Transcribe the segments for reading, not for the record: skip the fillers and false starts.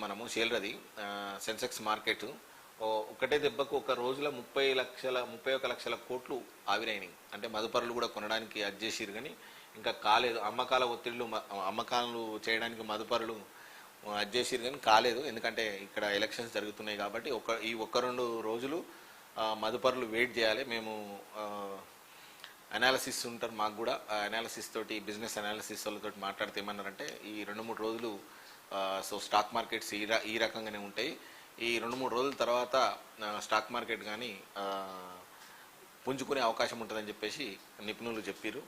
మనము షేర్లది సెన్సెక్స్ మార్కెట్ ఒకటే దెబ్బకు ఒక రోజులో 31 లక్షల కోట్లు ఆవిరైనాయి. అంటే మదుపరులు కూడా కొనడానికి అది చేసిరు కానీ ఇంకా కాలేదు. అమ్మకాలు చేయడానికి మదుపరులు అది చేసిరు కానీ కాలేదు. ఎందుకంటే ఇక్కడ ఎలక్షన్స్ జరుగుతున్నాయి కాబట్టి ఈ 1-2 రోజులు మదుపరులు వెయిట్ చేయాలి. మేము అనాలిసిస్ ఉంటారు మాకు కూడా, అనాలిసిస్ తోటి బిజినెస్ అనాలిసిస్ వాళ్ళతో మాట్లాడితే ఏమన్నారంటే ఈ 2-3 రోజులు సో స్టాక్ మార్కెట్స్ ఈ రకంగానే ఉంటాయి. ఈ 2-3 రోజుల తర్వాత స్టాక్ మార్కెట్ కానీ పుంజుకునే అవకాశం ఉంటుందని చెప్పేసి నిపుణులు చెప్పారు.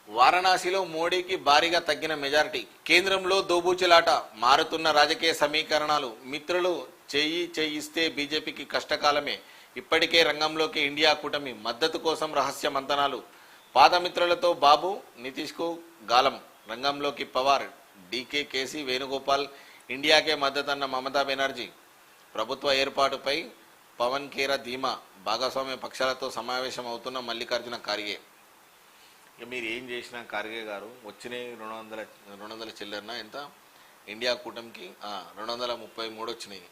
వారణాసిలో మోడీకి భారీగా తగ్గిన మెజారిటీ, కేంద్రంలో దోబూచులాట, మారుతున్న రాజకీయ సమీకరణాలు, మిత్రులు చేయిస్తే బీజేపీకి కష్టకాలమే, ఇప్పటికే రంగంలోకి ఇండియా కూటమి, మద్దతు కోసం రహస్య మంతనాలు, పాత మిత్రులతో బాబు, నితీష్కు గాలం, రంగంలోకి పవార్, డీకే కేసీ వేణుగోపాల్, ఇండియాకే మద్దతన్న మమతా బెనర్జీ, ప్రభుత్వ ఏర్పాటుపై పవన్ ఖేరా ధీమా, భాగస్వామ్య పక్షాలతో సమావేశం అవుతున్న మల్లికార్జున ఖార్గే. మీరు ఏం చేసినా ఖార్గే గారు వచ్చినాయి 200 చిల్లరన ఎంత ఇండియా కూటమికి 233 వచ్చినాయి.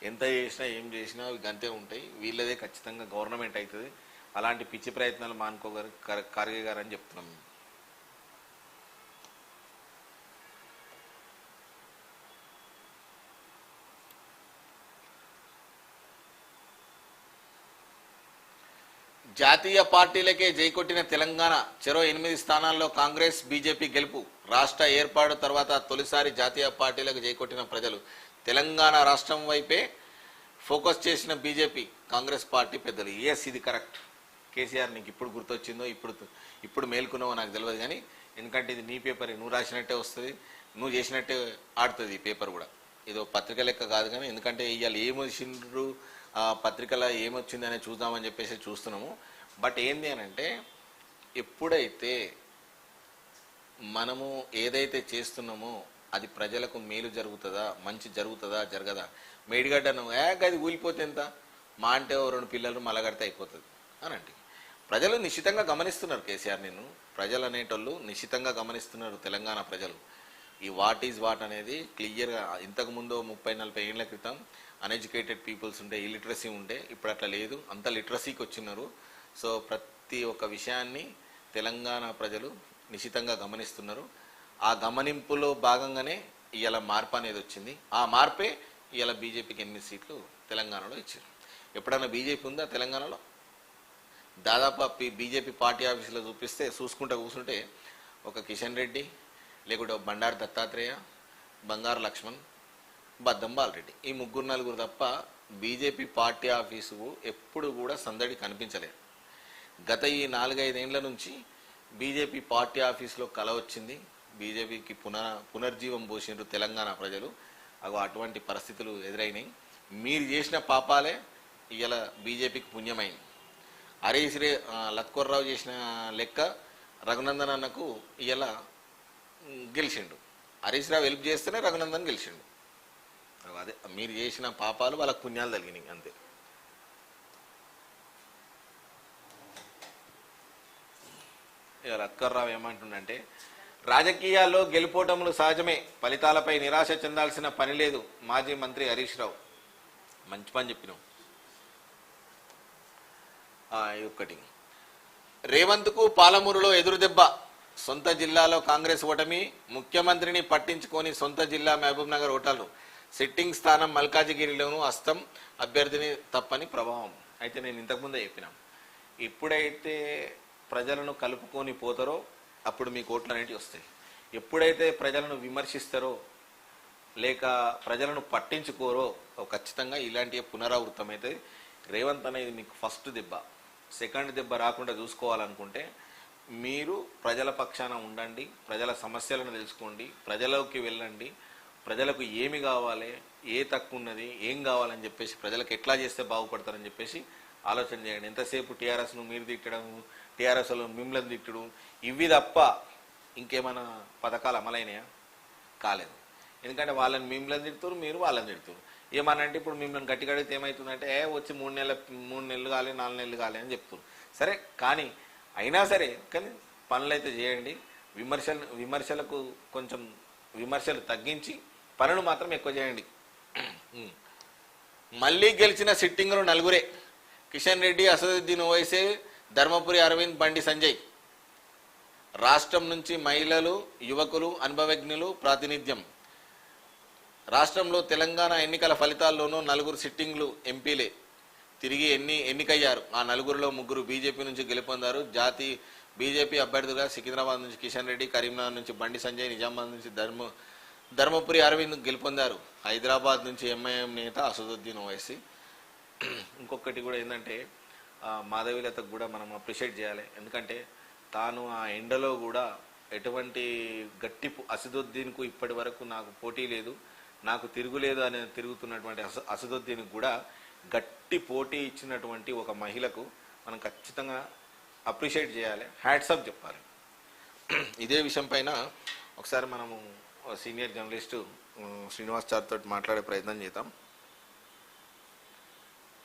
ఎంత చేసినా ఏం చేసినా ఇవి గంతే ఉంటాయి. వీళ్ళదే ఖచ్చితంగా గవర్నమెంట్ అవుతుంది. అలాంటి పిచ్చి ప్రయత్నాలు మానుకోగారు ఖార్గే గారు అని చెప్తున్నాం. జాతీయ పార్టీలకే జైకొట్టిన తెలంగాణ, చెరో 8 స్థానాల్లో కాంగ్రెస్ బీజేపీ గెలుపు, రాష్ట్ర ఏర్పాటు తర్వాత తొలిసారి జాతీయ పార్టీలకు జైకొట్టిన ప్రజలు, తెలంగాణ రాష్ట్రం వైపే ఫోకస్ చేసిన బీజేపీ కాంగ్రెస్ పార్టీ పెద్దలు. ఎస్, ఇది కరెక్ట్. కేసీఆర్ నీకు ఇప్పుడు గుర్తొచ్చిందో ఇప్పుడు మేల్కున్నావో నాకు తెలియదు కానీ, ఎందుకంటే ఇది నీ పేపర్, నువ్వు రాసినట్టే వస్తుంది, నువ్వు చేసినట్టే ఆడుతుంది ఈ పేపర్ కూడా. ఇదో పత్రిక లెక్క కాదు కానీ, ఎందుకంటే ఇవాళ ఏమొచ్చిండ్రు పత్రికలో ఏమొచ్చిందని చూద్దామని చెప్పేసి చూస్తున్నాము. బట్ ఏంది అని అంటే, ఎప్పుడైతే మనము ఏదైతే చేస్తున్నామో అది ప్రజలకు మేలు జరుగుతుందా, మంచి జరుగుతుందా, జరగదా. మేడిగడ్డను అది ఊలిపోతే ఎంత, మా అంటే 2 పిల్లలు మలగడితే అయిపోతుంది అని అంటే ప్రజలు నిశ్చితంగా గమనిస్తున్నారు. కేసీఆర్ నేను ప్రజలు అనేటోళ్ళు నిశ్చితంగా గమనిస్తున్నారు. తెలంగాణ ప్రజలు ఈ వాట్ ఈజ్ వాట్ అనేది క్లియర్గా, ఇంతకుముందు 30-40 ఏళ్ల క్రితం అన్ఎడ్యుకేటెడ్ పీపుల్స్ ఉంటే, ఇలిటరసీ ఉంటే, ఇప్పుడు అట్లా లేదు, అంత లిటరసీకి వచ్చినారు. సో ప్రతి ఒక్క విషయాన్ని తెలంగాణ ప్రజలు నిశ్చితంగా గమనిస్తున్నారు. ఆ గమనింపులో భాగంగానే ఇవాళ మార్పు అనేది వచ్చింది. ఆ మార్పే ఇవాళ బీజేపీకి 8 సీట్లు తెలంగాణలో ఇచ్చారు. ఎప్పుడన్నా బీజేపీ ఉందా తెలంగాణలో? దాదాపు బీజేపీ పార్టీ ఆఫీసులో చూసుకుంటూ కూర్చుంటే ఒక కిషన్ రెడ్డి, లేకుంటే బండారు దత్తాత్రేయ, బంగారు లక్ష్మణ్, బద్దం బాలరెడ్డి, ఈ 3-4 తప్ప బీజేపీ పార్టీ ఆఫీసు ఎప్పుడు కూడా సందడి కనిపించలేదు. గత ఈ 4-5 ఏళ్ల నుంచి బీజేపీ పార్టీ ఆఫీసులో కల వచ్చింది. బీజేపీకి పునర్జీవం పోసిండ్రు తెలంగాణ ప్రజలు. అటువంటి పరిస్థితులు ఎదురైనాయి. మీరు చేసిన పాపాలే ఇవాళ బీజేపీకి పుణ్యమైంది. హరీష్ లత్కోర్రావు చేసిన లెక్క రఘునందన్ అన్నకు ఇవాళ గెలిచిండు. హరీష్ రావు హెల్ప్ చేస్తేనే రఘునందన్ గెలిచిండు. అదే మీరు చేసిన పాపాలు వాళ్ళకు పుణ్యాలు తగిలినాయి అంతే. ఇక లత్కోర్రావు ఏమంటుండంటే, రాజకీయాల్లో గెలుపోటములు సహజమే, ఫలితాలపై నిరాశ చెందాల్సిన పని లేదు, మాజీ మంత్రి హరీష్ రావు. మంచి పని చెప్పినావు. ఒక్కటి, రేవంత్కు పాలమూరులో ఎదురుదెబ్బ, సొంత జిల్లాలో కాంగ్రెస్ ఓటమి, ముఖ్యమంత్రిని పట్టించుకొని సొంత జిల్లా మహబూబ్ నగర్ ఓటర్లు, సిట్టింగ్ స్థానం మల్కాజిగిరిలోనూ హస్తం, అభ్యర్థిని తప్పని ప్రభావం. అయితే నేను ఇంతకుముందే చెప్పినా, ఎప్పుడైతే ప్రజలను కలుపుకొని పోతారో అప్పుడు మీకు ఓట్లు అనేటివి వస్తాయి. ఎప్పుడైతే ప్రజలను విమర్శిస్తారో లేక ప్రజలను పట్టించుకోరో ఖచ్చితంగా ఇలాంటి పునరావృతం అయితే రేవంత్ అనేది మీకు ఫస్ట్ దెబ్బ. సెకండ్ దెబ్బ రాకుండా చూసుకోవాలనుకుంటే మీరు ప్రజల పక్షాన ఉండండి, ప్రజల సమస్యలను తెలుసుకోండి, ప్రజలోకి వెళ్ళండి, ప్రజలకు ఏమి కావాలి, ఏ తక్కువ ఉన్నది, ఏం కావాలని చెప్పేసి, ప్రజలకు ఎట్లా చేస్తే బాగుపడతారని చెప్పేసి ఆలోచన చేయండి. ఎంతసేపు టీఆర్ఎస్ను మీరు తిట్టడం, టీఆర్ఎస్లో మిమ్మల్ని తిట్టడం, ఇవి తప్ప ఇంకేమైనా పథకాలు అమలైనాయా? కాలేదు. ఎందుకంటే వాళ్ళని మిమ్మల్ని తిడుతారు, మీరు వాళ్ళని తిడుతారు. ఏమనంటే ఇప్పుడు మిమ్మల్ని గట్టిగా అడిగితే ఏమవుతుందంటే వచ్చి 3 నెలలు కాలే 4 నెలలు కాలే అని చెప్తున్నారు. సరే కానీ అయినా సరే కానీ పనులు అయితే చేయండి. విమర్శలకు కొంచెం విమర్శలు తగ్గించి పనులు మాత్రం ఎక్కువ చేయండి. మళ్ళీ గెలిచిన సిట్టింగులు నలుగురే: కిషన్ రెడ్డి, అసదుద్దీన్ ఓవైసీ, ధర్మపురి అరవింద్, బండి సంజయ్. రాష్ట్రం నుంచి మహిళలు, యువకులు, అనుభవజ్ఞులు ప్రాతినిధ్యం. రాష్ట్రంలో తెలంగాణ ఎన్నికల ఫలితాల్లోనూ 4 సిట్టింగ్లు ఎంపీలే తిరిగి ఎన్నికయ్యారు. ఆ 4గురిలో 3 బీజేపీ నుంచి గెలుపొందారు. బీజేపీ అభ్యర్థులుగా సికింద్రాబాద్ నుంచి కిషన్ రెడ్డి, కరీంనగర్ నుంచి బండి సంజయ్, నిజామాబాద్ నుంచి ధర్మపురి అరవింద్ గెలుపొందారు. హైదరాబాద్ నుంచి ఎంఐఎం నేత అసదుద్దీన్ ఓవైసీ. ఇంకొకటి కూడా ఏంటంటే మాధవీలతకు కూడా మనం అప్రిషియేట్ చేయాలి. ఎందుకంటే తాను ఆ ఎండలో కూడా ఎటువంటి గట్టి అసదుద్దీన్కు ఇప్పటి వరకు నాకు పోటీ లేదు, నాకు తిరుగులేదు అని తిరుగుతున్నటువంటి అసదుద్దీన్కి కూడా గట్టి పోటీ ఇచ్చినటువంటి ఒక మహిళకు మనం ఖచ్చితంగా అప్రిషియేట్ చేయాలి, హ్యాట్సప్ చెప్పాలి. ఇదే విషయం పైన ఒకసారి మనము సీనియర్ జర్నలిస్టు శ్రీనివాస్ చార్ తోటి మాట్లాడే ప్రయత్నం చేద్దాం.